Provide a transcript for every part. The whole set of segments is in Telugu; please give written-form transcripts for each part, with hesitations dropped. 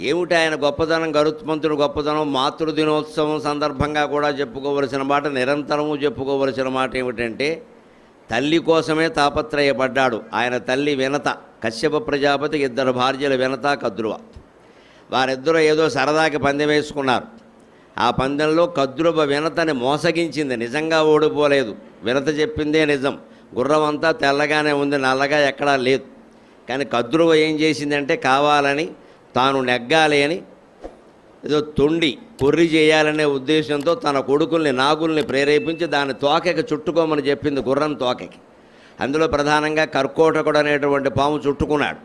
ఏమిటి ఆయన గొప్పతనం, గరుత్మంతుడు గొప్పతనం? మాతృదినోత్సవం సందర్భంగా కూడా చెప్పుకోవలసిన మాట, నిరంతరము చెప్పుకోవలసిన మాట ఏమిటంటే, తల్లి కోసమే తాపత్రయపడ్డాడు. ఆయన తల్లి వినత, కశ్యప ప్రజాపతికి 2 భార్యలు, వినత, కద్రువ. వారిద్దరూ ఏదో సరదాకి పందెం వేసుకున్నారు. ఆ పందెంలో కద్రువ వినతని మోసగించింది, నిజంగా ఓడిపోలేదు. వినత చెప్పిందే నిజం. గుర్రం అంతా తెల్లగానే ఉంది, నల్లగా ఎక్కడా లేదు. కానీ కద్రువ ఏం చేసిందంటే, కావాలని తాను నెగ్గాలి అని ఏదో కొర్రి చేయాలనే ఉద్దేశంతో తన కొడుకుల్ని, నాగుల్ని ప్రేరేపించి దాని తోకకి చుట్టుకోమని చెప్పింది, గుర్రం తోకకి. అందులో ప్రధానంగా కర్కోటకుడు అనేటువంటి పాము చుట్టుకున్నాడు,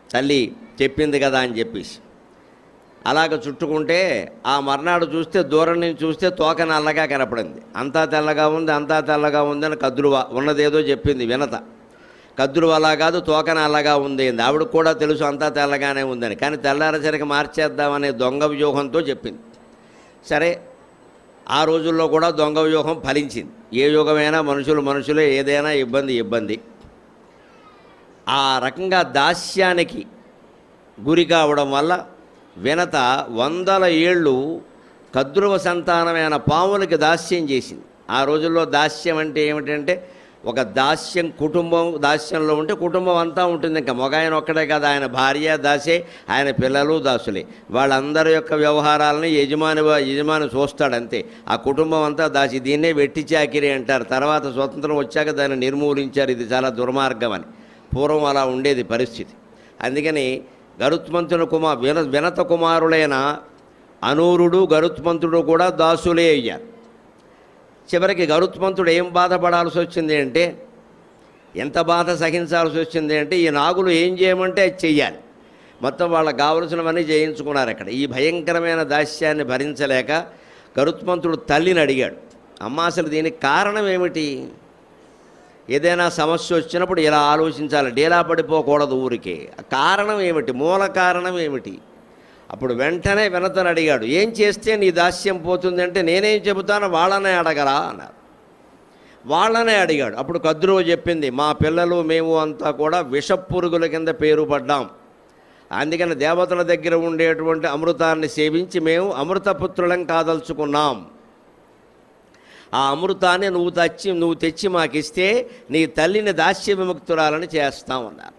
తల్లి చెప్పింది కదా అని చెప్పేసి. అలాగ చుట్టుకుంటే ఆ మర్నాడు చూస్తే, దూరం నుంచి చూస్తే తోక నల్లగా కనపడింది. అంతా తెల్లగా ఉంది, అంతా తెల్లగా ఉంది అని కద్రువ ఉన్నదేదో చెప్పింది వినత. కద్రువ అలా కాదు, తోకన అలాగా ఉంది. ఆవిడకు కూడా తెలుసు అంతా తెల్లగానే ఉందని. కానీ తెల్లారసరికి మార్చేద్దామనే దొంగ వ్యూహంతో చెప్పింది. సరే, ఆ రోజుల్లో కూడా దొంగ వ్యూహం ఫలించింది. ఏ యుగమైనా మనుషులే, ఏదైనా ఇబ్బంది. ఆ రకంగా దాస్యానికి గురి కావడం వల్ల వినత 100 ఏళ్ళు కద్రువ సంతానమైన పాములకి దాస్యం చేసింది. ఆ రోజుల్లో దాస్యం అంటే ఏమిటంటే, ఒక దాస్యం, కుటుంబం దాస్యంలో ఉంటే కుటుంబం అంతా ఉంటుంది. ఇంకా మగాయన ఒక్కడే కదా, ఆయన భార్య దాసే, ఆయన పిల్లలు దాసులే. వాళ్ళందరి యొక్క వ్యవహారాలని యజమాని చూస్తాడంతే. ఆ కుటుంబం అంతా దాసి. దీన్నే వెట్టి చాకిరీ అంటారు. తర్వాత స్వతంత్రం వచ్చాక దాన్ని నిర్మూలించారు. ఇది చాలా దుర్మార్గం అని. పూర్వం అలా ఉండేది పరిస్థితి. అందుకని గరుత్మంతుని వినత కుమారులైన అనూరుడు, గరుత్మంతుడు కూడా దాసులే అయ్యారు. చివరికి గరుత్మంతుడు ఏం బాధపడాల్సి వచ్చింది అంటే, ఎంత బాధ సహించాల్సి వచ్చింది అంటే, ఈ నాగులు ఏం చేయమంటే అది చెయ్యాలి. మొత్తం వాళ్ళకి కావలసినవన్నీ చేయించుకున్నారు అక్కడ. ఈ భయంకరమైన దాస్యాన్ని భరించలేక గరుత్మంతుడు తల్లిని అడిగాడు, అమ్మ అసలు దీనికి కారణం ఏమిటి? ఏదైనా సమస్య వచ్చినప్పుడు ఇలా ఆలోచించాలి, డేలా పడిపోకూడదు ఊరికే. కారణం ఏమిటి? మూల కారణం ఏమిటి? అప్పుడు వెంటనే వినతను అడిగాడు, ఏం చేస్తే నీ దాస్యం పోతుంది అంటే, నేనేం చెబుతానో వాళ్ళనే అడగరా అన్నారు. వాళ్ళనే అడిగాడు. అప్పుడు కద్రువ చెప్పింది, మా పిల్లలు మేము అంతా కూడా విషపురుగుల కింద పేరు పడ్డాం. అందుకని దేవతల దగ్గర ఉండేటువంటి అమృతాన్ని సేవించి మేము అమృతపుత్రులం కాదలుచుకున్నాం. ఆ అమృతాన్ని నువ్వు తెచ్చి మాకిస్తే నీ తల్లిని దాస్య విముక్తురాలని చేస్తామన్నారు.